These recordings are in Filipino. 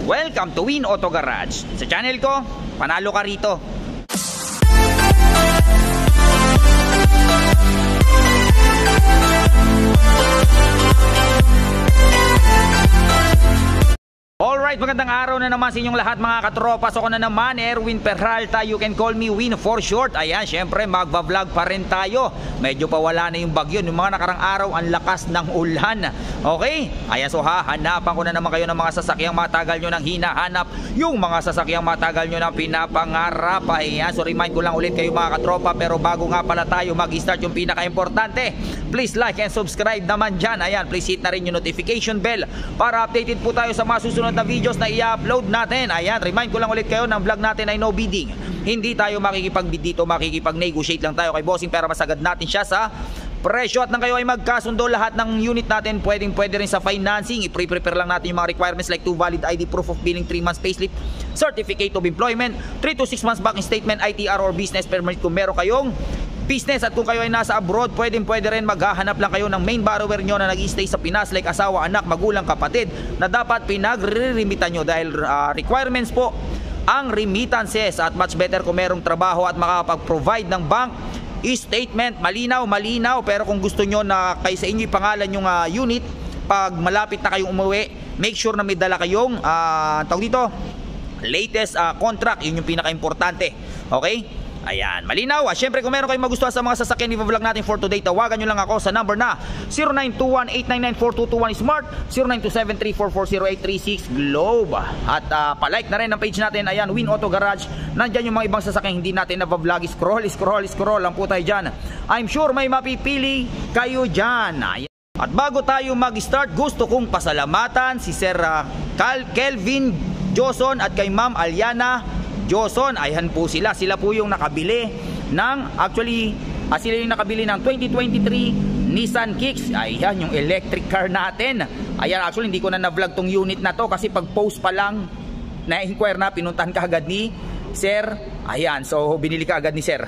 Welcome to Win Auto Garage. Sa channel ko, panalo ka rito. Alright, magandang araw na naman sa inyong lahat mga katropa. So ako na naman, Erwin Peralta. You can call me Win for short. Ayan, syempre magva-vlog pa rin tayo. Medyo pawala na yung bagyo. Yung mga nakarang araw, ang lakas ng ulan. Okay? Ayan, so hahanapan ko na naman kayo ng mga sasakyang matagal nyo nang hinahanap. Yung mga sasakyang matagal nyo nang pinapangarap. Ayan, so remind ko lang ulit kayo mga katropa. Pero bago nga pala tayo mag-start yung pinaka-importante, please like and subscribe naman dyan. Ayan, please hit na rin yung notification bell para updated po tayo sa mga susunod na videos na i-upload natin. Ayan, remind ko lang ulit kayo ng vlog natin ay no bidding. Hindi tayo makikipag-bid dito, makikipag-negotiate lang tayo kay bossing para masagad natin siya sa presyo at nang kayo ay magkasundo lahat ng unit natin. Pwede rin sa financing. I-prepare lang natin yung mga requirements like 2 valid ID, proof of billing, 3 months payslip, certificate of employment, 3 to 6 months bank statement, ITR or business permit kung meron kayong business. At kung kayo ay nasa abroad, pwede rin maghahanap lang kayo ng main borrower nyo na nag-stay sa Pinas like asawa, anak, magulang, kapatid na dapat pinag-remitan nyo dahil requirements po ang remittances at much better kung merong trabaho at makapag-provide ng bank statement. Malinaw, pero kung gusto nyo na kayo sa inyo pangalan yung unit, pag malapit na kayong umuwi, make sure na may dala kayong tawag dito, latest contract. Yun yung pinaka-importante. Okay? Ayan, malinaw. Siyempre kung meron kayong magustuhan sa mga sasakyan i-vlog natin for today, tawagan nyo lang ako sa number na 0921-899-4221 Smart, 0927-344-0836 Globe. At palike na rin ang page natin. Ayan, Win Auto Garage. Nandyan yung mga ibang sasakyan hindi natin na-vlog. Scroll lang po tayo dyan. I'm sure may mapipili kayo dyan. Ayan. At bago tayo mag-start, gusto kong pasalamatan si Sir Kelvin Joson at kay Ma'am Aliana Joson. Ayan po sila po yung nakabili ng sila yung nakabili ng 2023 Nissan Kicks. Ayan yung electric car natin. Ayan, actually hindi ko na na-vlog tong unit na to kasi pag post pa lang na-inquire na, pinuntahan ka agad ni Sir. Ayan, so binili ka agad ni Sir.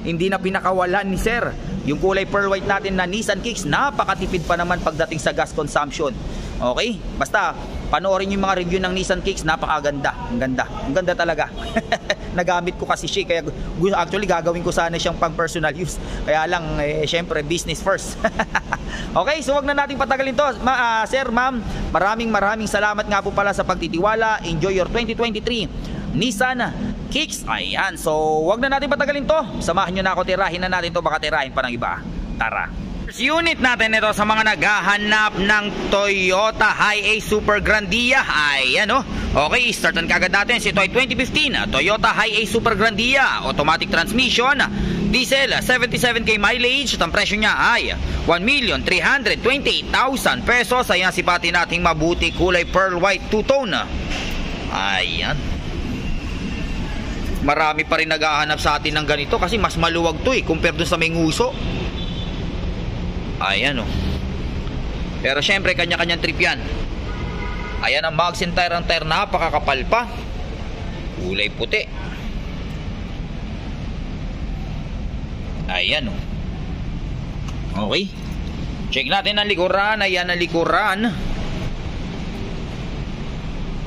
Hindi na pinakawalan ni Sir. Yung kulay pearl white natin na Nissan Kicks, napakatipid pa naman pagdating sa gas consumption. Okay? Basta panoorin yung mga review ng Nissan Kicks, napakaganda. Ang ganda talaga. Nagamit ko kasi siya, kaya actually gagawin ko sana siyang pang personal use. Kaya lang syempre business first. Okay, so wag na nating patagalin to. Sir, ma'am, maraming salamat nga po pala sa pagtitiwala. Enjoy your 2023 Nissan Kicks. Ayan, so wag na natin patagalin to. Samahan nyo na ako, tirahin na natin to, baka tirahin pa ng iba. Tara. First unit natin ito sa mga naghahanap ng Toyota Hi-Ace Super Grandia. Ayan o. Okay, startan kagad natin. Ito ay 2015 Toyota Hi-Ace Super Grandia. Automatic transmission. Diesel, 77k mileage. At ang presyo niya ay 1,328,000 pesos. Ayan, sipati nating mabuti. Kulay pearl white, two-tone. Ayan. Marami pa rin naghahanap sa atin ng ganito kasi mas maluwag to compare dun sa may nguso. Ayan o. Pero syempre kanya-kanyang trip yan. Ayan ang mags and tire. Ang tire napakakapal pa. Kulay puti. Ayan o. Okay. Check natin ang likuran. Ayan ang likuran.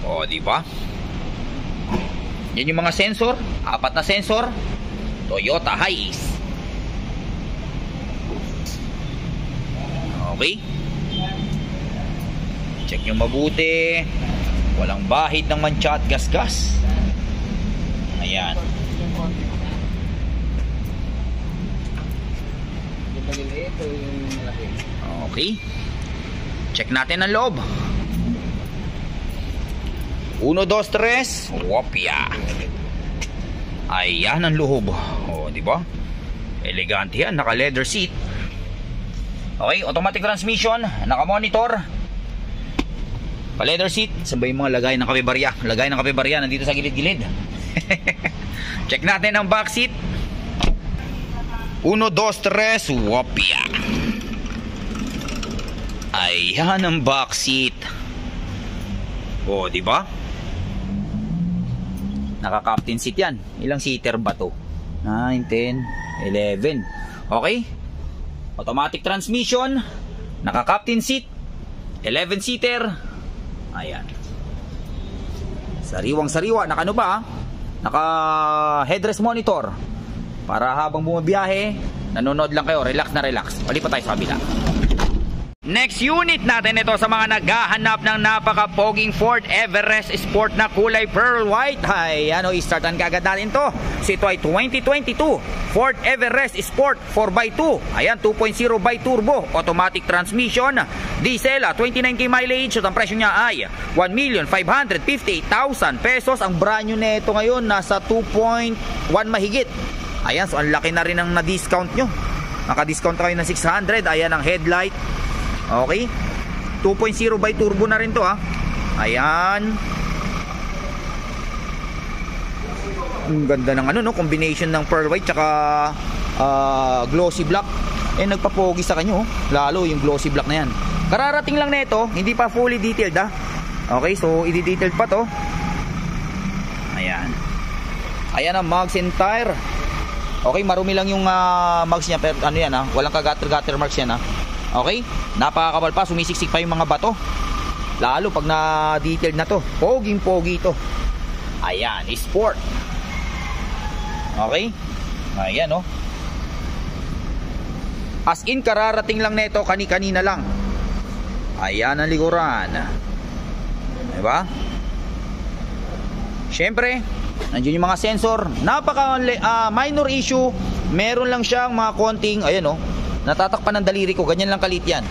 O, diba? Yan yung mga sensor. 4 na sensor. Toyota Hiace. Okay. Check nyo mabuti. Walang bahid ng mancha at gas-gas. Ayan. Okay. Check natin ang loob. 1, 2, 3. Wopya. Ayan ang loob. O, diba? Elegante yan. Naka leather seat. Okay, automatic transmission, naka-monitor, pa-leather seat. Saan ba yung mga lagay ng kape-barya? Lagay ng kape-barya nandito sa gilid-gilid. Check natin ang back seat. 1, 2, 3, wopya. Ayan ang back seat. O, diba? Naka-captain seat yan. Ilang seater ba to? 9, 10, 11. Okay? Automatic transmission, naka-captain seat, 11-seater. Ayan. Sariwang-sariwa, naka ano ba? Naka headrest monitor. Para habang bumabiyahe, nanonood lang kayo, relax na relax. Palipat tayo sa kabila. Next unit natin ito sa mga naghahanap ng napaka-poging Ford Everest Sport na kulay pearl white. Ay, ano, i-startan kagad natin to. So ito ay 2022 Ford Everest Sport 4x2. Ayan, 2.0 by turbo, automatic transmission, diesel, 29k mileage. At ang presyo niya ay 1,558,000 pesos. Ang brand new nito ngayon nasa 2.1 mahigit. Ayan, so ang laki na rin ang na-discount nyo. Naka-discount kayo ng 600. Ayan ang headlight. Okay, 2.0 by turbo na rin to ha. Ayan. Ang ganda ng ano no, combination ng pearl white tsaka glossy black. Eh nagpapogi sa kanyo, lalo yung glossy black na yan. Kararating lang nito, hindi pa fully detailed ha. Okay, so i-detailed pa to. Ayan. Ayan ang mugs and tire. Okay, marumi lang yung mugs niya, pero ano yan ha, walang kagatter-gatter marks yan ha. Okay, napakakapal pa, sumisiksik pa yung mga bato. Lalo pag na-detailed na to, poging-pogi to. Ayan, sport. Okay, ayan oh. As in, kararating lang nito, kani-kanina lang. Ayan ang likuran. Diba? Siyempre, nandiyan yung mga sensor. Napaka minor issue. Meron lang siyang mga konting, ayan oh, natatakpan ng daliri ko, ganyan lang kalit yan.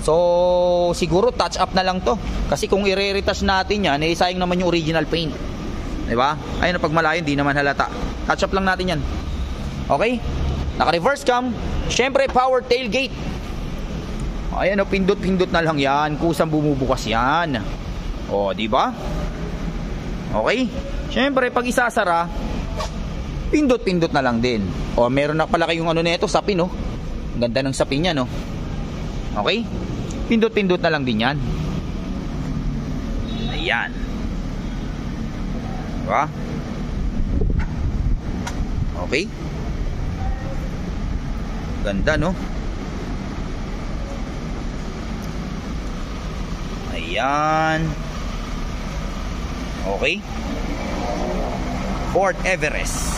So siguro touch up na lang to, kasi kung i-retouch natin yan, eh sayang naman yung original paint, diba? Ayun, pag malayo hindi naman halata. Touch up lang natin yan. Okay, naka reverse cam. Syempre power tailgate. Ayan o, pindot-pindot na lang yan, kusang bumubukas yan. O diba? Okay, syempre pag isasara, pindot-pindot na lang din. O meron na pala kayong ano nito, sapin oh. Ang ganda ng sapin niya no. Okay? Pindot-pindot na lang din yan. Ayan. Diba? Okay? Ganda no. Ayan. Okay? Ford Everest.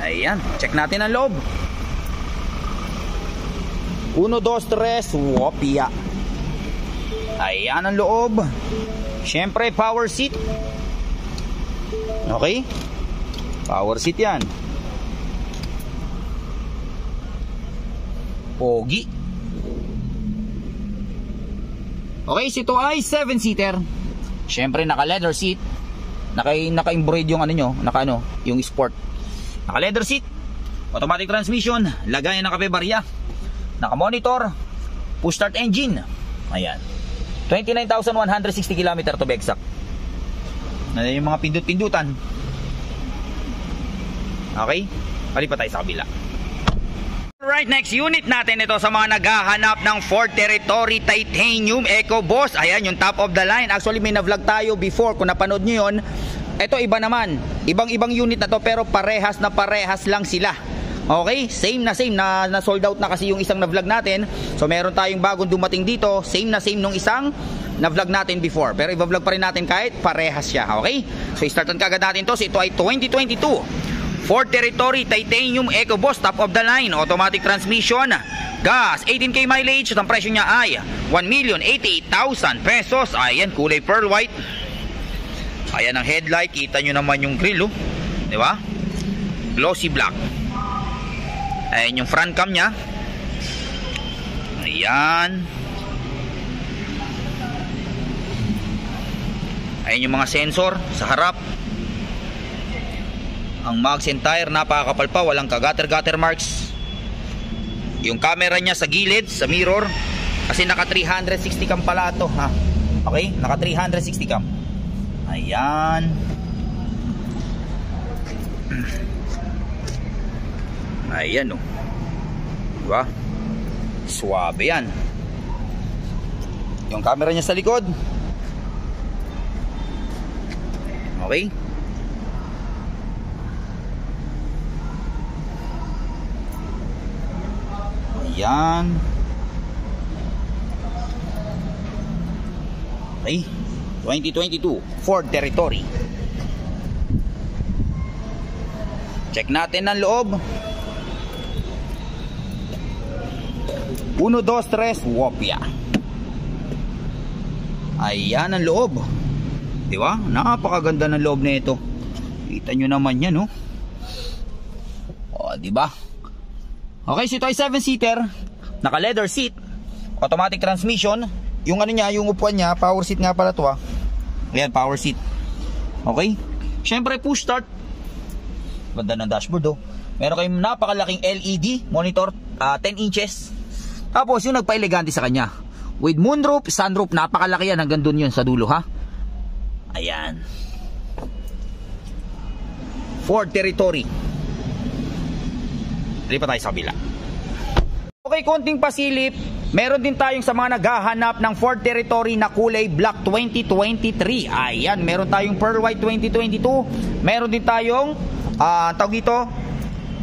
Ayan, check natin ang loob. 1, 2, 3, wopia. Ayan ang loob. Siyempre, power seat. Okay? Power seat yan. Pogi. Okay, ito ay 7-seater. Siyempre, naka leather seat. Naka-embroid yung ano nyo, yung sport. Naka leather seat, automatic transmission, lagayan ng kape barya, naka monitor, push start engine. Ayan, 29,160 km to be exact. Ayan yung mga pindut-pindutan. Okay, palipat tayo sa kabila. Alright, next unit natin ito sa mga naghahanap ng Ford Territory Titanium EcoBoost. Ayan yung top of the line. Actually may na-vlog tayo before, kung napanood nyo yun. Ito iba naman, ibang unit na to, pero parehas lang sila. Okay, same na sold out na kasi yung isang na-vlog natin. So meron tayong bagong dumating dito, same nung isang na-vlog natin before, pero i-vlog pa rin natin kahit parehas siya. Okay, so i-startan kagad natin to. So ito ay 2022 Ford Territory Titanium EcoBoost, top of the line, automatic transmission, gas, 18k mileage. At ang presyo niya ay 1,088,000 pesos. Ayan, kulay pearl white. Ayan ang headlight, kita nyo naman yung grill oh. Diba? Glossy black. Ayan yung front cam nya. Ayan. Ayan yung mga sensor sa harap. Ang mugs and tire, napakakapal pa, walang kagatter-gatter marks. Yung camera nya sa gilid, sa mirror, kasi naka 360 cam pala ito ha. Okay, naka 360 cam. Ayan. Ayan oh. Diba? Suwabe yan. Yung camera niya sa likod. Okay. Ayan. Okay, 2022 Ford Territory. Check natin ang loob. 1, 2, 3, wopya. Ayan ang loob. Diba? Napakaganda ng loob na ito. Kita nyo naman yan, no? O, diba? Okay, so ito ay 7-seater. Naka leather seat. Automatic transmission. Yung ano niya, yung upuan niya, power seat nga pala to, ah. Ayan, power seat. Okay? Syempre, push start. Ganda ng dashboard, oh. Meron kayong napakalaking LED monitor, 10 inches. Tapos yung nagpa-elegante sa kanya, with moonroof, sunroof, napakalaki yan, hanggang dun yun sa dulo, ha. Ayan, Ford Territory. Dali pa tayo sa kabila. Okay, konting pasilip. Meron din tayong sa mga naghahanap ng Ford Territory na kulay black 2023. Ayan, meron tayong pearl white 2022. Meron din tayong tawag dito,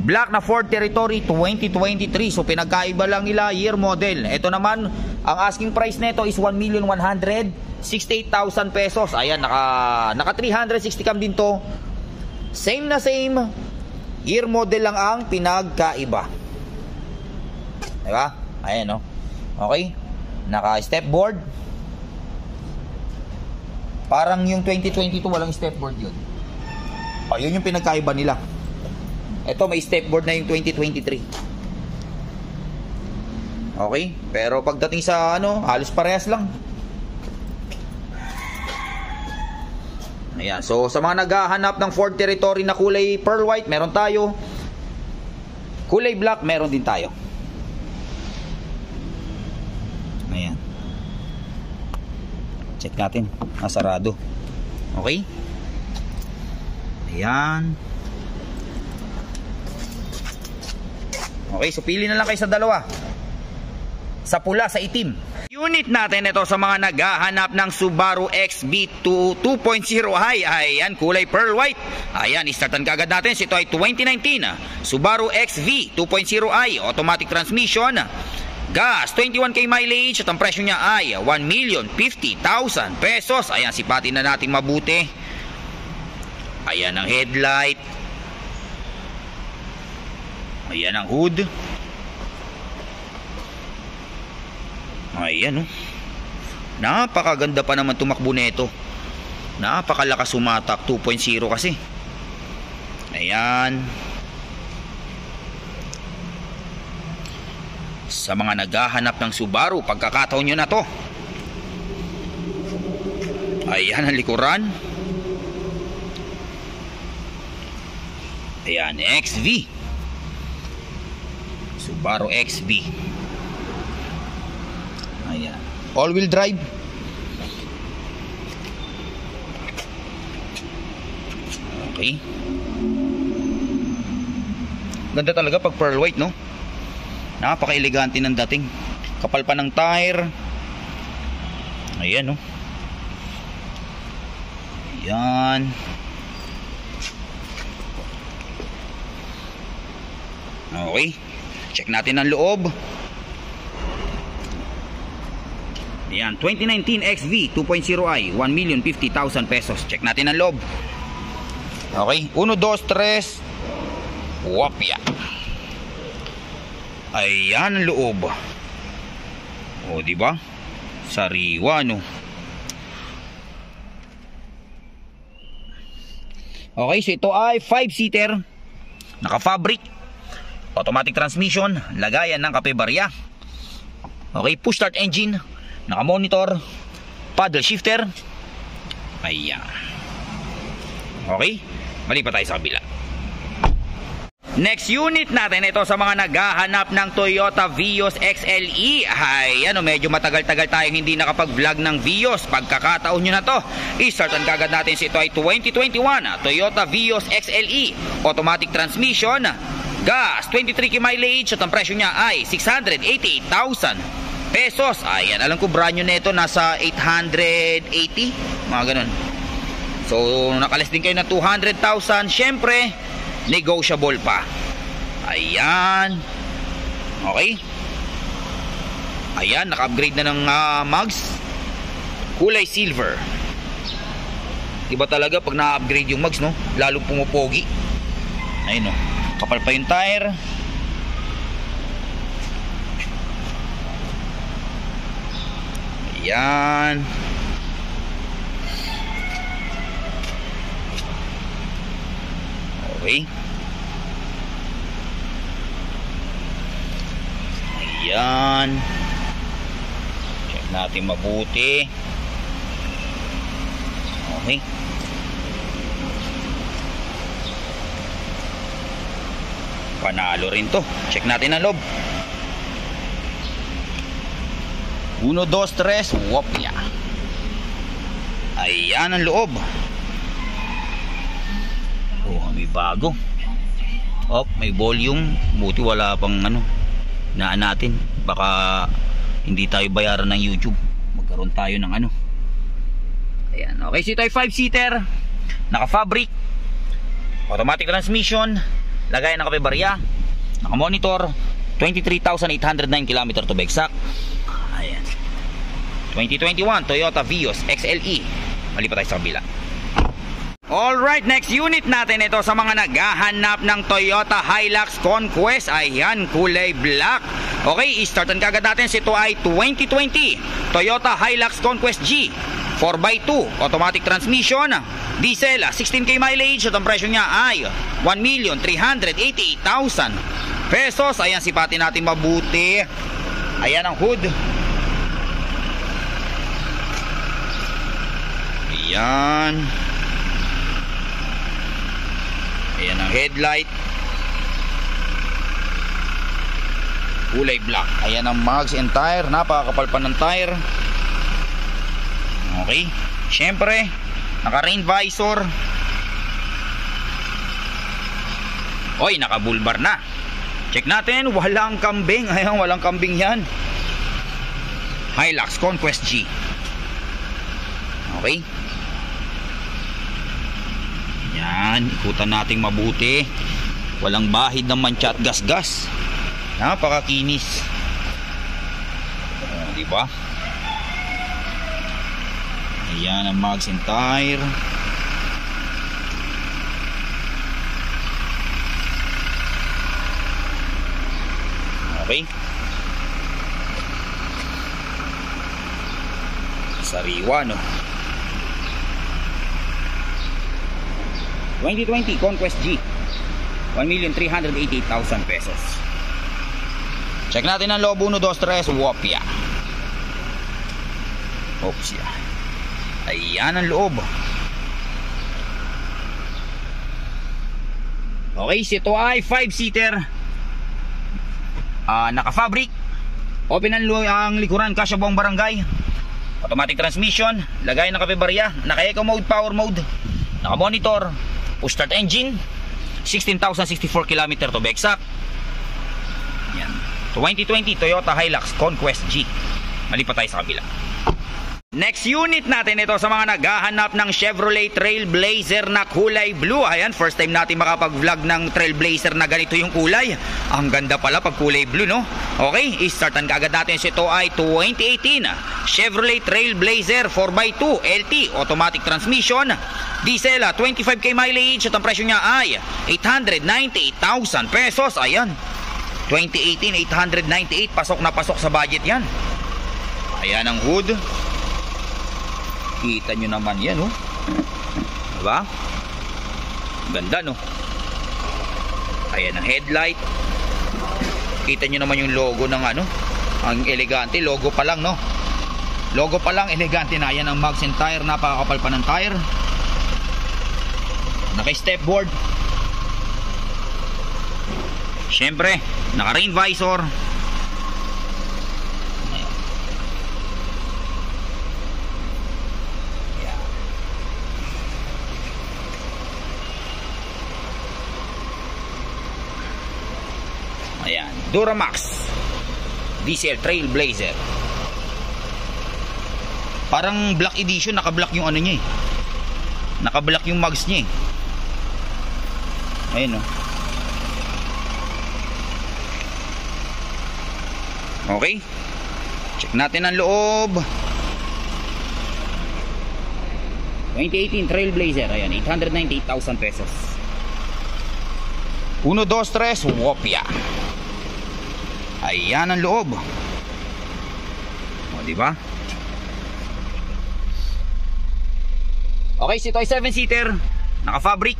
black na Ford Territory 2023. So pinagkaiba lang nila year model. Ito naman, ang asking price nito is 1,168,000 pesos. Ayan, naka 360 cam din to. Same na same. Year model lang ang pinagkaiba. Diba? Ayan, no? Okay, naka stepboard. Parang yung 2022 walang stepboard yun. O, yun yung pinagkaiba nila. Ito may stepboard na yung 2023. Okay, pero pagdating sa ano, halos parehas lang. Ayan, so sa mga naghahanap ng Ford Territory na kulay pearl white, meron tayo. Kulay black, meron din tayo. Ayan, check natin, nasarado. Okay, ayan. Okay, so pili na lang kayo sa dalawa, sa pula, sa itim. Unit natin ito sa mga naghahanap ng Subaru XV 2.0 high. Ayan, kulay pearl white. Ayan, istartan kagad natin. Ito ay 2019 Subaru XV 2.0i, automatic transmission, gas, 21k mileage, at ang presyo niya ay 1,050,000 pesos. Ayan, sipatin na natin mabuti. Ayan ang headlight. Ayan ang hood. Ayan, oh. Napakaganda pa naman tumakbo nito. Napakalakas sumatak, 2.0 kasi. Ayan. Sa mga naghahanap ng Subaru, pagkakataon nyo na to. Ayan ang likuran. Ayan, XV. Subaru XV. Ayan, all-wheel drive. Okay. Ganda talaga pag pearl white, no? Napaka-elegante ng dating. Kapal pa ng tire. Ayan, no? Ayan. Okay, check natin ang loob. Ayan, 2019 XV 2.0i, 1,050,000 pesos. Check natin ang loob. Okay, 1, 2, 3, wapya. Ayan ang loob. O, diba? Sariwa, no? Okay, so ito ay 5-seater, naka-fabric, automatic transmission, lagayan ng kape barya. Okay, push start engine, naka-monitor, paddle shifter. Ayan. Okay, mali pa tayo sa kabila. Next unit natin, ito sa mga naghahanap ng Toyota Vios XLE. Ay, ano, medyo matagal-tagal tayong hindi nakapag-vlog ng Vios. Pagkakataon nyo na to, i-startan kagad natin. Ito ay 2021 Toyota Vios XLE, automatic transmission, gas, 23k mileage, at ang presyo niya ay 688,000 pesos. Ayan, alam ko brand new nito nasa 880, mga ganun. So, nakalis din kayo na 200,000. Syempre, negotiable pa. Ayan. Okay. Ayan, naka-upgrade na ng mags. kulay silver. Iba talaga pag na-upgrade yung mags, no? Lalong pumupogi. Ayun, no? Kapal pa yung tire. Ayan. Okay. Ayan. Check natin mabuti. Okay. Panalo rin to. Check natin ang loob. 1, 2, 3, wopya. Ayan ang loob. Oh, may bago. Oh, may volume. Buti wala pang ano. Naan natin. Baka hindi tayo bayaran ng YouTube. Magkaroon tayo ng ano. Ayan. Okay, so ito ay 5-seater. Naka-fabric. Automatic transmission. Lagay ng kape-barya. Naka-monitor. 23,809 km to be exact. Ayan. 2021 Toyota Vios XLE. Malipat tayo sa kabila. Alright, next unit natin ito sa mga naghahanap ng Toyota Hilux Conquest. Ayan, kulay black. Okay, i-startan kagad natin. Ito ay 2020 Toyota Hilux Conquest G 4x2 automatic transmission, diesel, 16k mileage. At ang presyo niya ay 1,388,000 pesos. Ayan, sipatin natin mabuti. Ayan ang hood. Ayan. Ayan ang headlight. Kulay black. Ayan ang mags and tire. Napakakapal pa ng tire. Okay. Siyempre, naka rain visor. Oy, naka bull bar na. Check natin. Walang kambing. Ayan, walang kambing yan. Hilux Conquest G. Okay. Yan, ikutan nating mabuti. Walang bahid ng mancha at gas-gas. Napakakinis. Diba? Ayan ang mags and tire. Okay. Sariwa, no? 2020 Conquest G 1,388,000 pesos. Check natin ang loob. 1, 2, 3, wopya. Opsya. Ayan ang loob. Okay, ito ay 5-seater. Naka-fabric. Open ang likuran, kasya buong barangay. Automatic transmission. Lagay ng kape-barya. Naka-eco mode, power mode. Naka-monitor. Push start engine. 16,064 km to be exact. Yan. 2020 Toyota Hilux Conquest G. Malipat tayo sa kabila. Next unit natin ito sa mga naghahanap ng Chevrolet Trailblazer na kulay blue. Ayan, first time natin makapag-vlog ng Trailblazer na ganito yung kulay. Ang ganda pala pag kulay blue, no? Okay, i-startan kaagad natin. Ito ay 2018 Chevrolet Trailblazer 4x2 LT automatic transmission, diesel, 25k mileage. At ang presyo niya ay 898,000 pesos. Ayan, 2018, 898. Pasok na pasok sa budget yan. Ayan ang hood. Kita nyo naman yan, oh. Diba? Ganda, no? Ayan ang headlight. Kita nyo naman yung logo ng ano. Ang elegante. Logo pa lang, no? Logo pa lang, elegante na. Ayan ang mags and tire. Napakakapal pa ng tire. Naka-stepboard. Siyempre, naka-rain visor. Ayan, Duramax Diesel Trailblazer. Parang black edition, naka-black yung ano niya eh. Naka-black yung mags niya eh. Ayun, oh. Okay. Check natin ang loob. 2018 Trailblazer, ayan, 898,000 pesos. 1, 2, 3, Wopia. Ayan ang loob. O, diba? Okay, ito ay 7-seater, naka-fabric,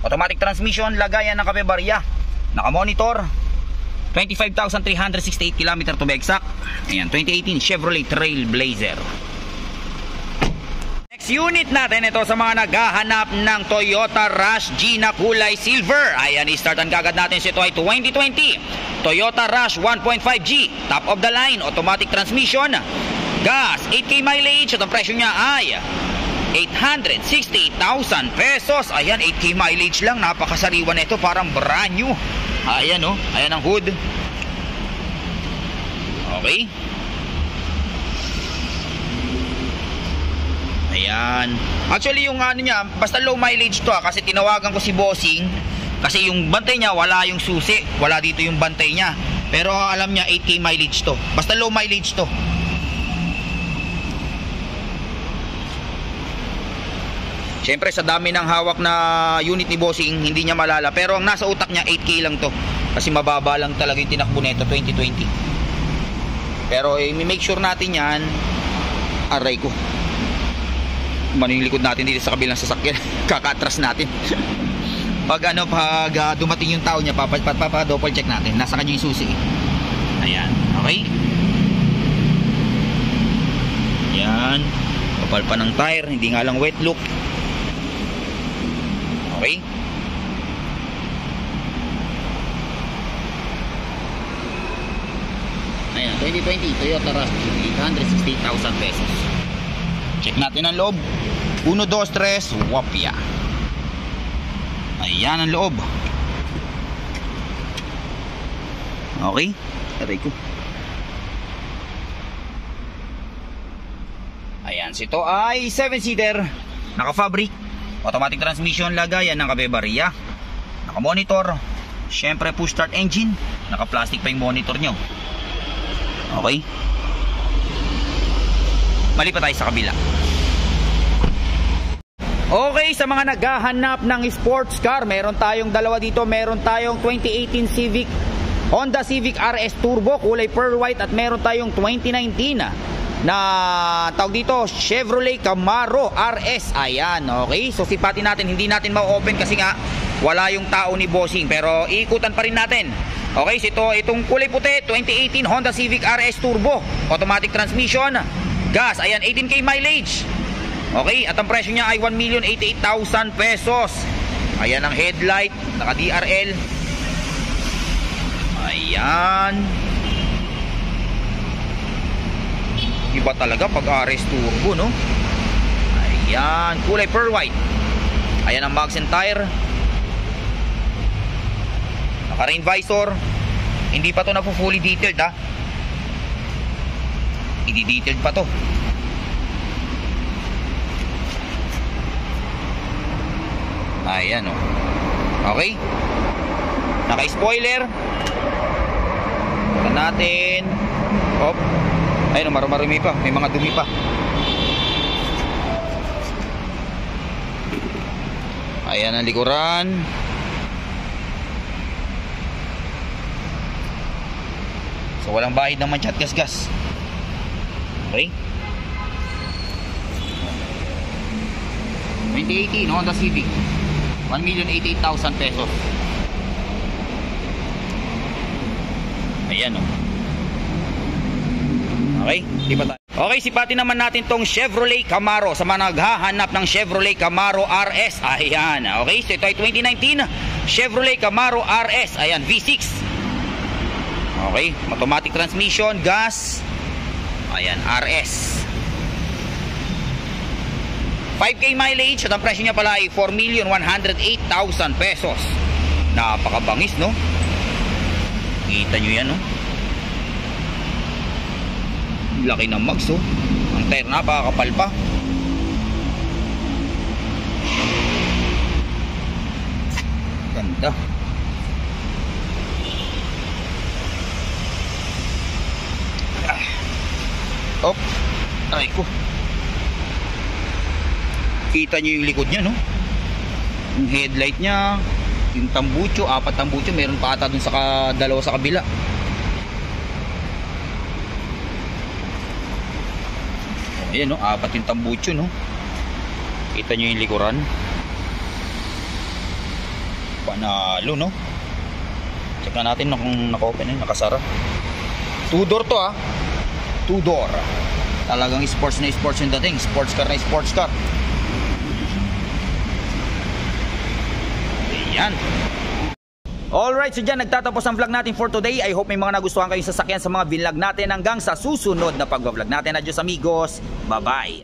automatic transmission, lagayan ng kape-barya, naka-monitor, 25,368 km to be exact. Ayan, 2018 Chevrolet Trailblazer. Next unit natin, ito sa mga naghahanap ng Toyota Rush G na kulay silver. Ayan, i-startan kagad natin. Ito ay 2020 Toyota Rush 1.5G, top of the line, automatic transmission, gas, 8K mileage, at ang presyo niya ay 868,000 pesos. Ayan, 8K mileage lang, napakasariwa na ito, parang brand new. Ayan o, ayan ang hood. Okay. Ayan. Actually yung ano niya, basta low mileage to kasi tinawagan ko si Bossing. Kasi yung bantay niya, wala yung susi, wala dito yung bantay niya. Pero alam niya 8K mileage to. Basta low mileage to. Siyempre sa dami ng hawak na unit ni Bossing, hindi niya malala. Pero ang nasa utak niya 8K lang to. Kasi mababa lang talaga yung tinakbo nito 2020. Pero make sure natin yan. Aray ko, manilikod natin dito sa kabilang sasakyan. Kakatras natin. Pag dumating yung tao niya, double check natin. Nasa kanya yung susi. Ayan, okay. Ayan, kapal pa ng tire, hindi nga lang wet look. Okay. Ayan, 2020 Toyota Rush, 868,000 pesos. Check natin ang loob. 1, 2, 3, Wopia. Ayan ang loob. Okay. Aray ko. Ayan, ito ay 7-seater, naka-fabric, automatic transmission, lagayan ng kape-barya, naka-monitor, syempre push start engine, naka-plastic pa yung monitor nyo. Okay. Mali pa tayo sa kabila. Okay, sa mga naghahanap ng sports car, meron tayong dalawa dito. Meron tayong 2018 Civic, Honda Civic RS Turbo, kulay pearl white, at meron tayong 2019 na tawag dito Chevrolet Camaro RS. Ayan, okay. So sipatin natin, hindi natin ma-open kasi nga wala yung tao ni Bossing, pero iikutan pa rin natin. Okay, so itong kulay puti, 2018 Honda Civic RS Turbo, automatic transmission, gas, ayan, 18K mileage. Okay, at ang presyo niya ay 1,088,000 pesos. Ayan ang headlight, naka DRL. Ayan. Iba talaga pag RS Turbo, no? Ayan, kulay pearl white. Ayan ang mags and tire. Naka rain visor. Hindi pa to na fully detailed, ha? I-detailed pa to. Ayan, oh. Okay. Naka-spoiler. Ito natin. Hop. Ayun, marumi pa. May mga dumi pa. Ayan ang likuran. So walang bahid naman chat gas-gas. Okay. 2018 Honda Civic, 1,088,000 pesos. Ayan, oh. Okay, iba tayo. Okay, sipatin naman natin tong Chevrolet Camaro sa mga naghahanap ng Chevrolet Camaro RS. Ayan, okay, so ito ay 2019 Chevrolet Camaro RS. Ayan, V6. Okay, automatic transmission, gas. Ayan, RS. 5K mileage at ang presyo niya pala ay 4,108,000 pesos. Napakabangis, no? Kita nyo yan, no? Laki ng mags, oh. Ang tire napakakapal pa. Ganda. Oh, ay ko. Kita nyo yung likod niya, no? Yung headlight niya, yung tambucho, 4 tambucho, meron pa ata dun sa dalawa sa kabila. Ayan, no? 4 yung tambucho, no? Kita nyo yung likuran. Panalo, no? Check na natin kung naka-open, nakasara. 2-door to, 2-door. Talagang sports na sports yung dating. Sports car na sports car. Ayan. Alright, so dyan nagtatapos ang vlog natin for today. I hope may mga nagustuhan kayong sasakyan sa mga vlog natin. Hanggang sa susunod na pag-vlog natin. Adios amigos. Bye-bye.